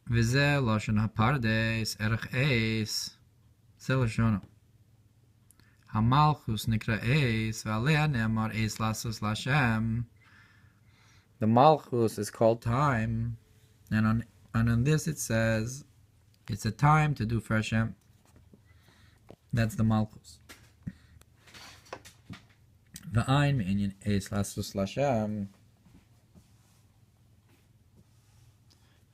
וזה לשון הפרדס, ערך אס, זה לשונו. המלכוס נקרא אס, ועליה נאמר אס לעשוס להשם. The Malchus is called time, and on this it says it's a time to do for Hashem. That's the Malchus. V'ayin me'inyan eis lasus l'Hashem.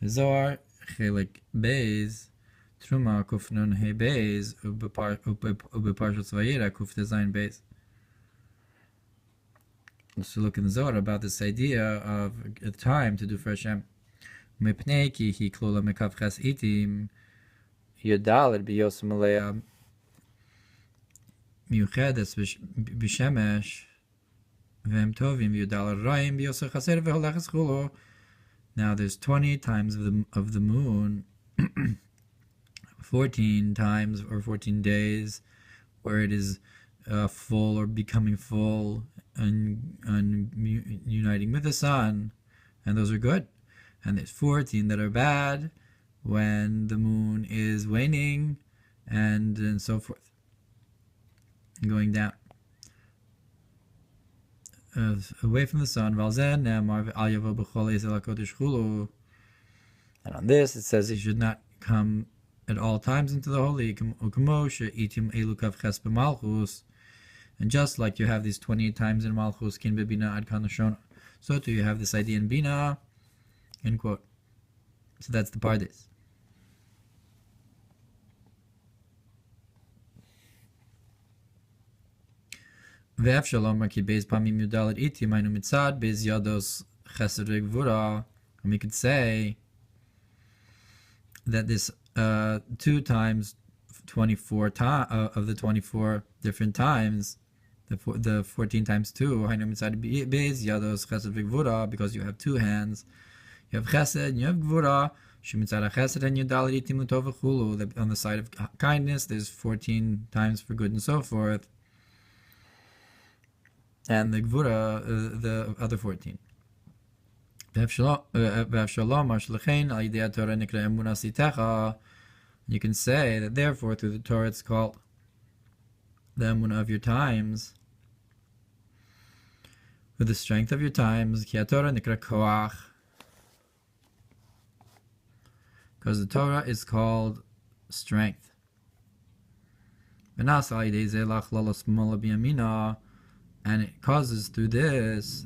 Zohar chelik beis truma kuf nun he beis ubeparshas vayera kuf design beis. Let's look in the Zohar about this idea of a time to do for Hashem. Mipnei ki hi klula mekav ches itim yodaled biyosem alea miuchedes b'shemesh v'hem tovim yodaled roim biyosem chaser v'holeches chulo. Now there's 20 times of the moon, 14 times or 14 days where it is full or becoming full and uniting with the sun, and those are good. And there's 14 that are bad when the moon is waning and so forth, going down away from the sun. And on this it says he should not come at all times into the holy. And just like you have these 28 times in Malchus, kin bebina ad kan lashona, so too you have this idea in Bina, end quote. So that's the pardes. Ve'ef shalom ki beis pamim yudalad iti mainu mitzad beis yados chesed v'gvura. And we could say that this 2 times 24 of the 24 different times, the 14 times 2, because you have 2 hands, you have chesed and you have gvura. On the side of kindness, there's 14 times for good and so forth, and the gvura, the other 14. You can say that therefore through the Torah it's called the Emunas of your times, with the strength of your times, because the Torah is called strength. And it causes through this,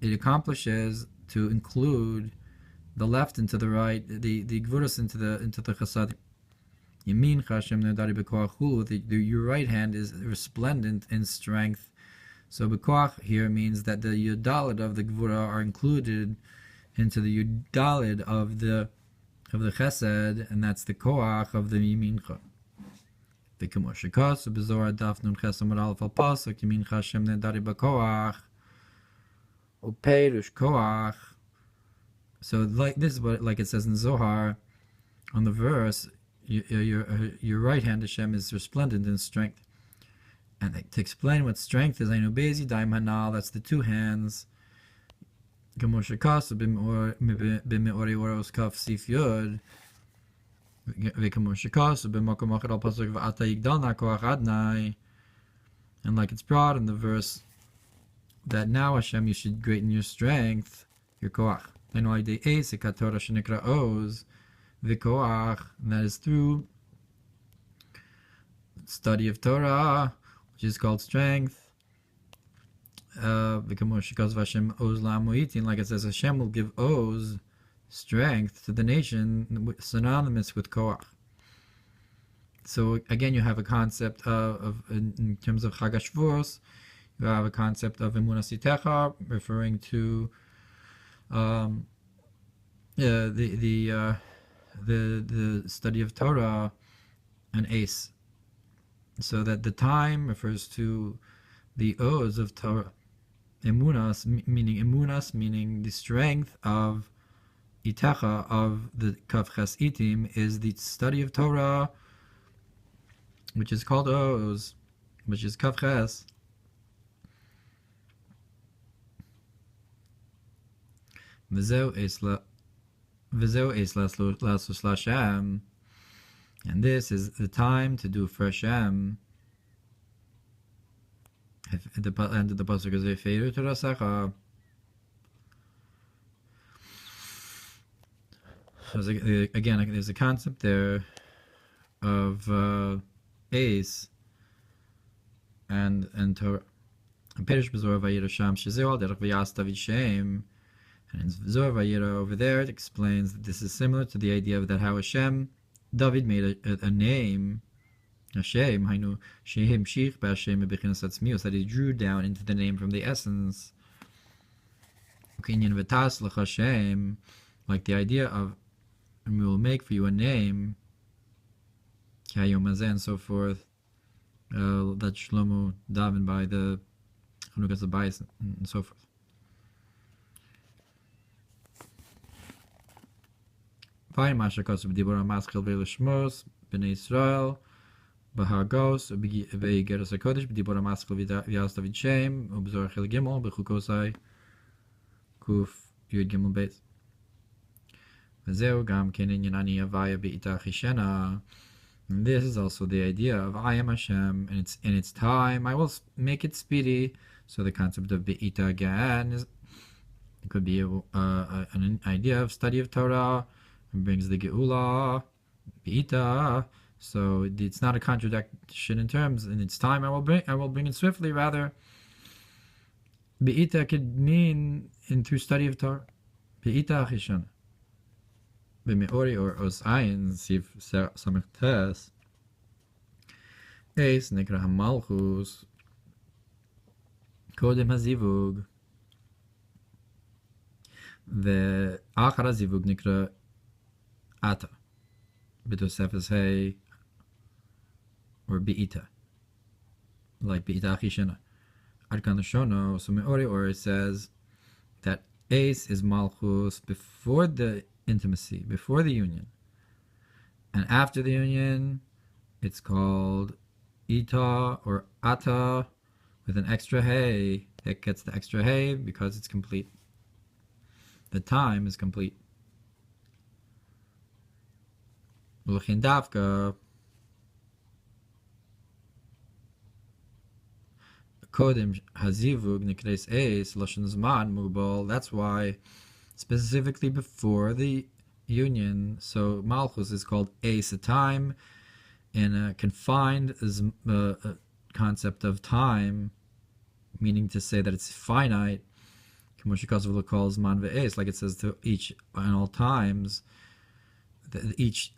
it accomplishes to include the left into the right, the gvuras into the chasadim. Your right hand is resplendent in strength. So bekoach here means that the yudalid of the gvura are included into the yudalid of the chesed, and that's the koach of the yimincha. So like this is what, like it says in Zohar on the verse, your right hand, Hashem, is resplendent in strength. And to explain what strength is, that's the 2 hands. And like it's brought in the verse that now Hashem, you should greaten your strength, your koach. And that is through study of Torah, which is called strength. Like it says, Hashem will give Oz, strength, to the nation, synonymous with koach. So again, you have a concept of in terms of Chag Hashavuos, you have a concept of Emunas Itecha, referring to the study of Torah, and Ace. So that the time refers to the Oz of Torah. Emunas meaning the strength of Itecha, of the Kav Ches Itim, is the study of Torah, which is called Oz, which is Kav Ches. V'zeu Esla V'zeu eis lasos l'Hashem, and this is the time to do for Hashem. At the end of the pasuk is Vehaya Torasecha. So again, there's a concept there of Eis and Torah. Perish b'Zohar Vayira Sham Shezeu al derech v'yas David Shem, and in Zohar Vayira over there it explains that this is similar to the idea of that how Hashem, David made a name, Hashem, Hainu Shehem Shich b'Hashem b'Bechinas Atzmius, that he drew down into the name from the essence. Kinyan v'tas l'Hashem, like the idea of, and we will make for you a name, and so forth, that Shlomo davened by the Chanukas Abayis and so forth. Vayim Asher Kosev Dibur HaMaschil V'Lishmos B'nei Yisrael B'Hagos V'Yigeres HaKodesh B'Dibur HaMaschil V'Yas David Shem U'B'Zohar Chil Gimel B'Chukosai Kuf Yud Gimel Beis. V'Zeu Gam Kenin Yanani Vehaya B'Itecha Chishena. And this is also the idea of I am Hashem, and it's in its time I will make it speedy. So the concept of Be'ita again is, it could be an idea of study of Torah, and brings the Geula, Be'ita. So it's not a contradiction in terms. In its time I will bring it swiftly. Rather, Be'ita could mean through study of Torah. Be'ita Chishana. B'me'ori or os ayin siv samech tes eis nikra hamalchus kodem hazivug ve'achar hazivug nikra ata b'tosefes hey or bi'ita, like bi'ita chishena adkan shono. So me'ori or it says that eis is malchus before the intimacy, before the union, and after the union it's called ita or ata with an extra hey. It gets the extra hey because it's complete. The time is complete. Ulchin davka kodim hazivug nikres eis lashon zman mubal. That's why specifically before the union, so Malchus is called Eis, a time, in a confined concept of time, meaning to say that it's finite. Moshe Kosovo calls Man ve'Eis, like it says to each and all times, each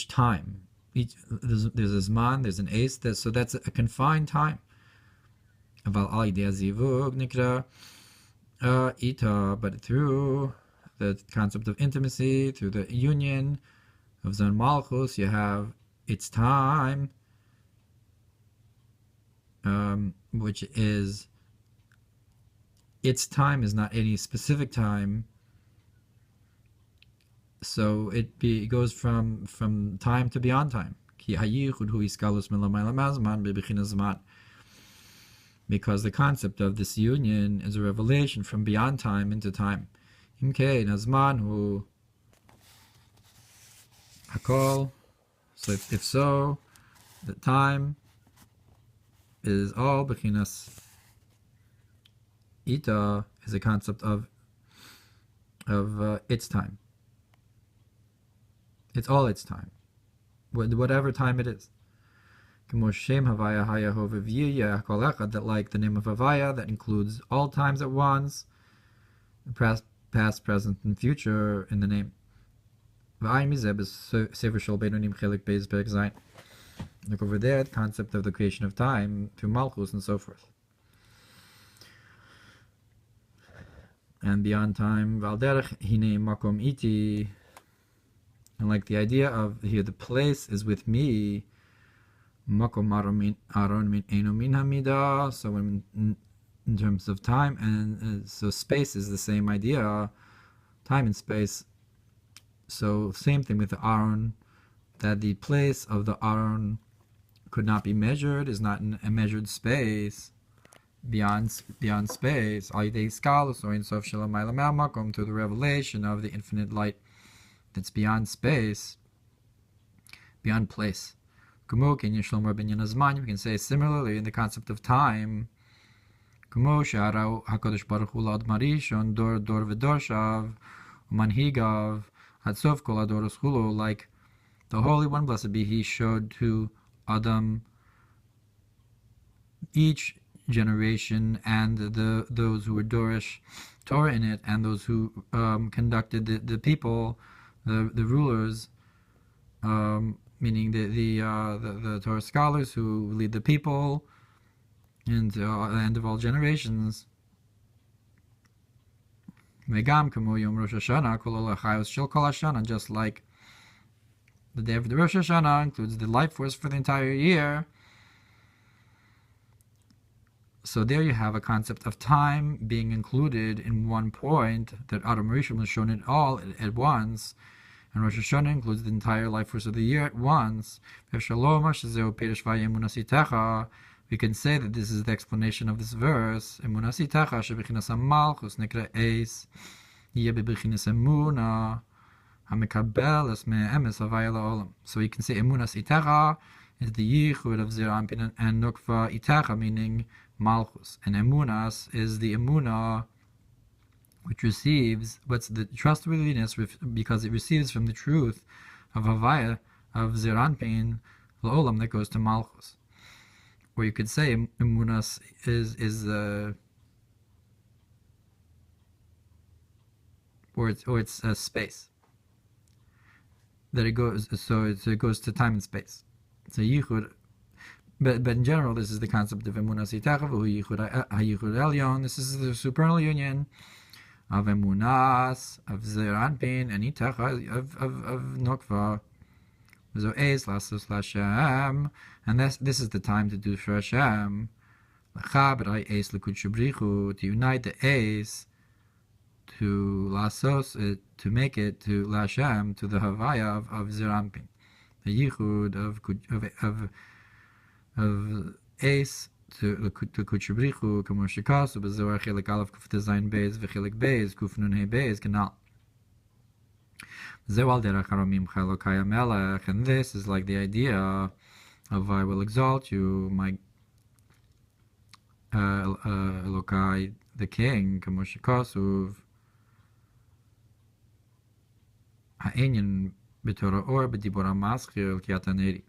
time. There's a Zman, there's an Eis, so that's a confined time. Aval al idea zivug nikra ita, but through the concept of intimacy, through the union of Zon Malchus, you have its time, which is, its time is not any specific time, so it goes from time to beyond time. Because the concept of this union is a revelation from beyond time into time. Okay, Nazman who Hakol. So if so, the time is all Bechinas. Ita is a concept of its time. It's all its time, whatever time it is. That like the name of Vehaya, that includes all times at once, past, present, and future in the name. Look over there, the concept of the creation of time through Malchus and so forth. And beyond time, and like the idea of here, the place is with me. So when in terms of time, and so space is the same idea, time and space. So same thing with the Aron, that the place of the Aron could not be measured, is not in a measured space, beyond space. Through the revelation of the infinite light that's beyond space, beyond place. We can say similarly in the concept of time. Like the Holy One, blessed be He, showed to Adam each generation and those who were Dorish Torah in it, and those who conducted the people, the rulers, meaning the Torah scholars who lead the people, and the end of all generations. Just like the day of the Rosh Hashanah includes the life force for the entire year. So there you have a concept of time being included in one point, that Adam Rishon was shown it all at once, and Rosh Hashanah includes the entire life force of the year at once. We can say that this is the explanation of this verse. Emunas Itecha shebechinas malchus nikra eis yeh bebechinas emuna hamekabel es me'emes havaya la'olam. So you can say Emunas Itecha is the yichud of Zeir Anpin and Nukva Itecha, meaning Malchus, and Emunas is the Emuna, which receives what's the trustworthiness because it receives from the truth of Vehaya, of Zeir Anpin la'olam, that goes to Malchus. Or you could say Emunas is it's a space that it goes, so it goes to time and space. So yichud, but in general, this is the concept of Emunas Itecha v'hu yichud hayichud elyon. This is the supernal union of Emunas, of Zeir Anpin, and Itecha of Nukva. So Eis lasos l'Hashem, and this is the time to do for Hashem. L'chabrai Eis l'kud shabrichu, to unite the Eis, to lasos it, to make it to l'Hashem, to the Havaya of Zeir Anpin, the yichud of Eis to l'kud shabrichu, kamo shekasu b'zohar chelik aleph kuf tezayin beis v'chelik beis kuf nun hey beis kanal. And this is like the idea of I will exalt you, my Elokai, the king, Kamoshikasuv, Ha'enyan b'Torah Ohr b'Dibura Maschil Kiataneri.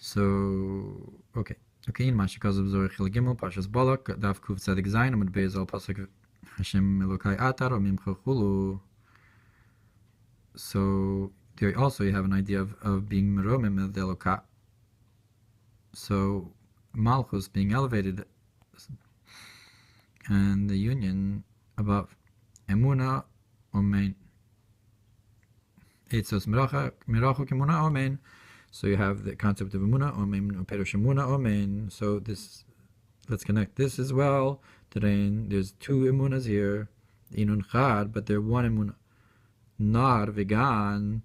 So, okay. Okay, in Mashikaz of Zorich Gimel, Pashas Balak, Daf Kuv Tzadik Zayin, Amud Beis Al Pasuk Hashem Elokai Atar, Omim Chachulu. So, there also you have an idea of being Meromim of the Eloka. So, Malchus being elevated, and the union above. Emuna Omein. Eitzos Mirachuk Emuna Omein. So you have the concept of Emuna Omein, Perush Emuna Omein. So this, let's connect this as well. Today, there's two Emunas here, Inun Chad, but they're one Emuna. Nar Vegan,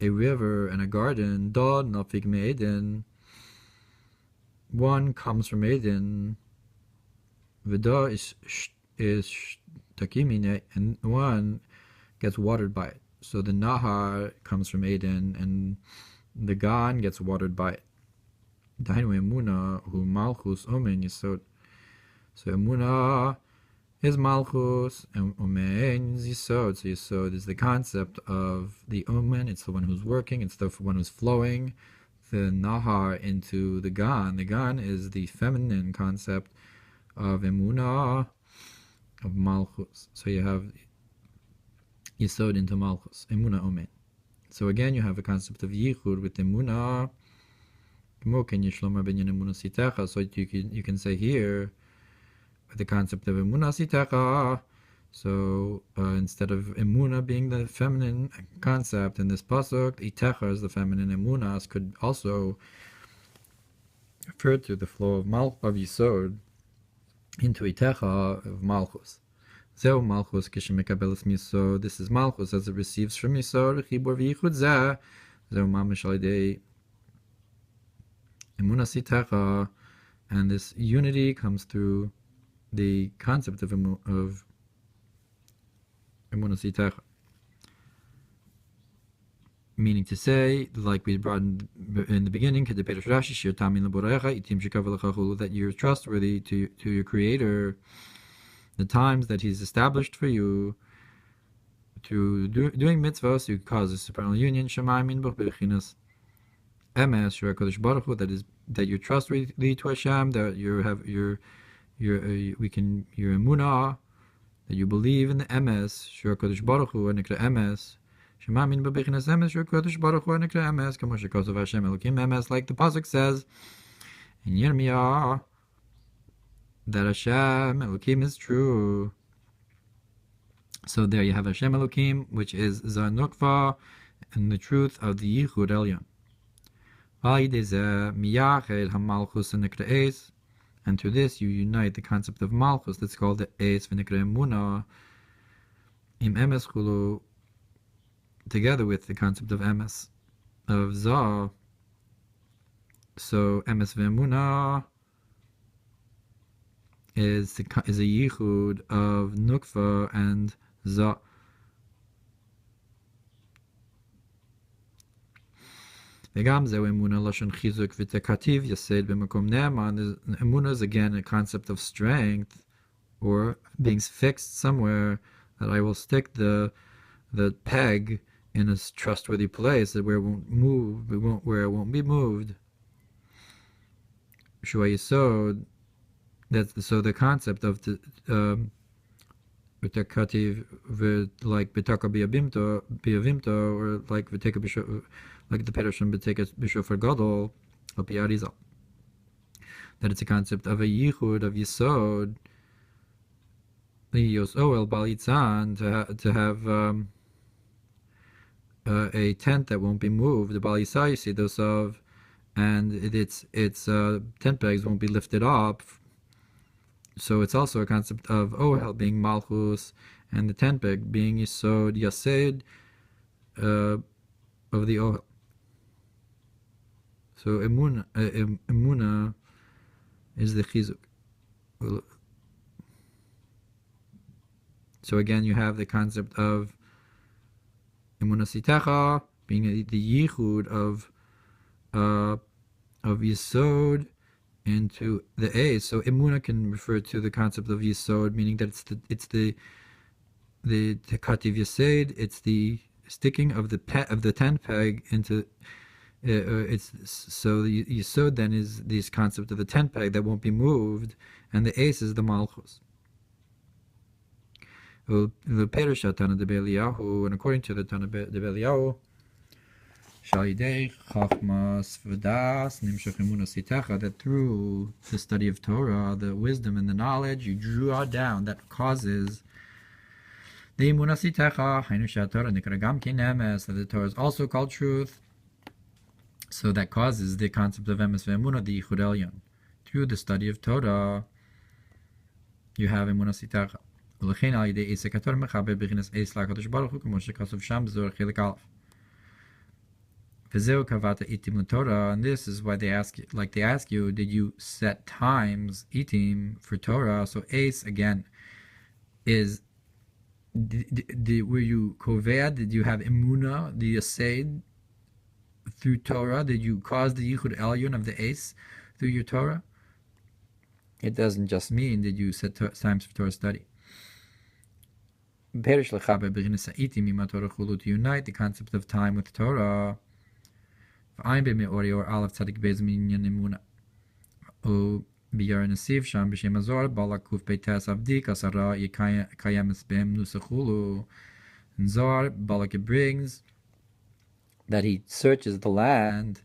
a river and a garden. Dod Nafig Me'edin. One comes from Eden. Vida is Takimine, and one gets watered by it. So the Nahar comes from Eden, and the Gan gets watered by it. Dainu Emuna hu Malchus Omen Yisod. So Emuna is Malchus, and Omen is Yisod. So Yisod is the concept of the Omen. It's the one who's working. It's the one who's flowing the Nahar into the Gan. The Gan is the feminine concept of Emuna, of Malchus. So you have Yisod into Malchus, Emuna Omen. So again, you have a concept of Yichud with Emuna. So you can say here with the concept of Emunas Itecha. So instead of Emuna being the feminine concept in this pasuk, Itecha is the feminine. Emunas could also refer to the flow of Yisod into Itecha of Malchus. Zeu Malchus kishemekabelas misod. This is Malchus as it receives from Yisod. Chibur v'yichud zeh. Zeu mamish alidei Emunas Itecha. And this unity comes through the concept of Emunas Itecha. Meaning to say, like we brought in the beginning, that you're trustworthy to your Creator, the times that He's established for you, through doing mitzvahs, you cause a supernal union, that is, that you're trustworthy to Hashem, that you're emunah, that you believe in the emes, shur kodesh baruch hu, nikra emes, shemamin b'bechinas emes, shur kodesh baruch hu, nikra emes, kamo shekosov Hashem Elokim emes, like the pasuk says in Yirmiyah, that Hashem Elokim is true. So there you have Hashem Elokim, which is Zanukva, and the truth of the Yichud Elyon. And through this you unite the concept of Malchus, that's called the Eis v'nikra Emuna, im Emes Chulu, together with the concept of Emes, of Zah. So Emes v'Emuna is a Yichud of Nukva and Zah. Emuna is again a concept of strength, or being fixed somewhere, that I will stick the peg in a trustworthy place, that where it won't move, where it won't be moved. Yisod, so the concept of the V'tekativ, like B'taka B'yavimto, or like V'teka B'sho, like the Perishon B'teka B'shofar Gadol, of Arizal. That it's a concept of a Yichud, of Yisod, Yos Oel Balitzan, to have a tent that won't be moved, the Balisai Sidosov, and its tent pegs won't be lifted up. So it's also a concept of Ohel being Malchus, and the tent peg being Yisod Yased of the Ohel. So Emuna is the Chizuk. So again, you have the concept of Emunas Itecha being the Yichud of Yisod into the A. So Emuna can refer to the concept of Yisod, meaning that it's the Tekativ Yased, it's the sticking of the tent peg into so the Yisod then is this concept of the tent peg that won't be moved, and the Ace is the Malchus. The Perusha Tana de Beliyahu, and according to the Tana de Beliyahu, that through the study of Torah, the wisdom and the knowledge you draw down, that causes the Emunas Itecha, that the Torah is also called truth. So that causes the concept of Emes ve'Emuna, the Yichud Elyon. Through the study of Torah, you have Emunas Itecha. And this is why they ask you, did you set times itim for Torah? So Ace again is, were you kovea? Did you have emuna, the yased, through Torah? Did you cause the yichud elyon of the Ace through your Torah? It doesn't just mean did you set times for Torah study. To unite the concept of time with Torah. Or Aleph Tzadik Beis Minyan Emuna. O Biyar Nasiv Sham B'Shem Azor Balakuf Beitas Avdik Asara Yikayemes Behem Nusachulu. And Zohar Balak brings that he searches the land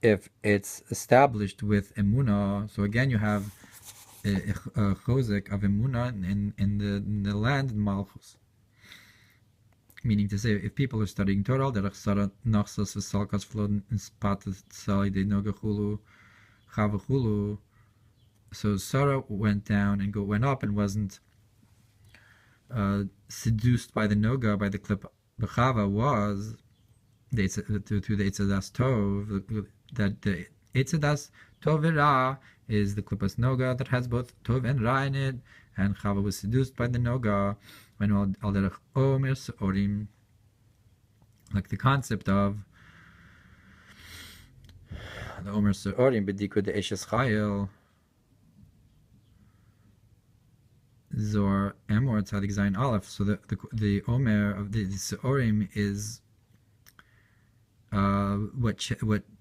if it's established with Emuna. So again, you have a chozek of Emuna in the land in Malchus. Meaning to say, if people are studying Torah, so Sarah went down and went up and wasn't seduced by the Noga, by the Klippa. But Chava was through the Eitzadas Tov, that the Eitzadas Tovera is the Klippas Noga that has both Tov and Ra in it, and Chava was seduced by the Noga, and al derech Omer Seorim, like the concept of the Omer Seorim, B'dikud de Eshes Chayil, Zor Emor Tzadik Zayin Aleph. So the Omer of the Seorim is what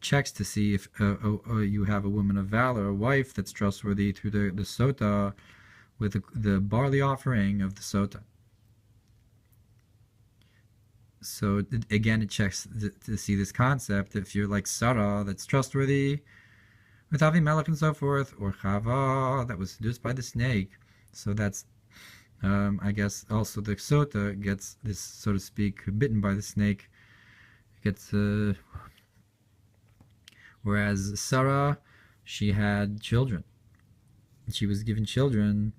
checks to see if you have a woman of valor, a wife that's trustworthy, through the sota, with the barley offering of the sota. So again, it checks to see this concept. If you're like Sarah, that's trustworthy, with Avimelech and so forth, or Chava, that was seduced by the snake. So that's, I guess, also the sota gets this, so to speak, bitten by the snake. Gets whereas Sarah, she had children. She was given children,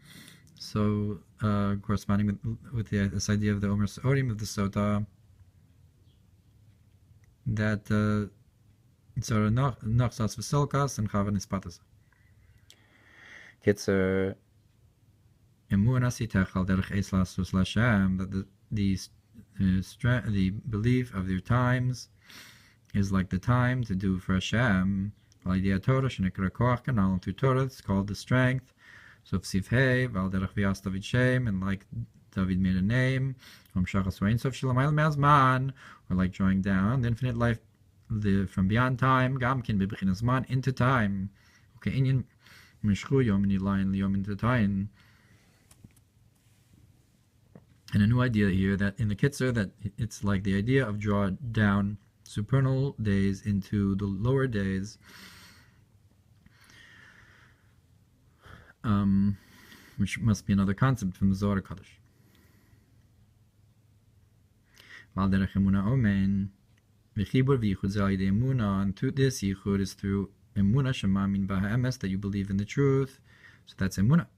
so corresponding with this idea of the Omer Seorim of the sota, that Sarah nachsas v'solkas and Chava nispatas. Kitzer Emunas Itecha al derech eis lasos l'Hashem, that the belief of their times is like the time to do for Hashem. Through Torah, it's called the strength. So V'sivhei v'al derech v'yas David Shem, and like David made a name, or like drawing down the infinite life from beyond time, gamkin b'bechinas man, into time. Okay, inyan mishchu yom nilayin liyom into time. And a new idea here, that in the Kitzer, that it's like the idea of draw down supernal days into the lower days, which must be another concept from the Zohar Kadosh. And through this yichud is through emuna shemamin b'ha'emes, that you believe in the truth. So that's emuna.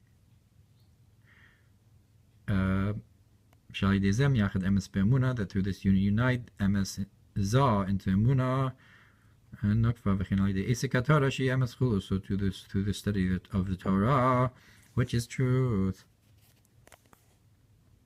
That through this you unite emes zah into emuna, and so through the study of the Torah, which is truth.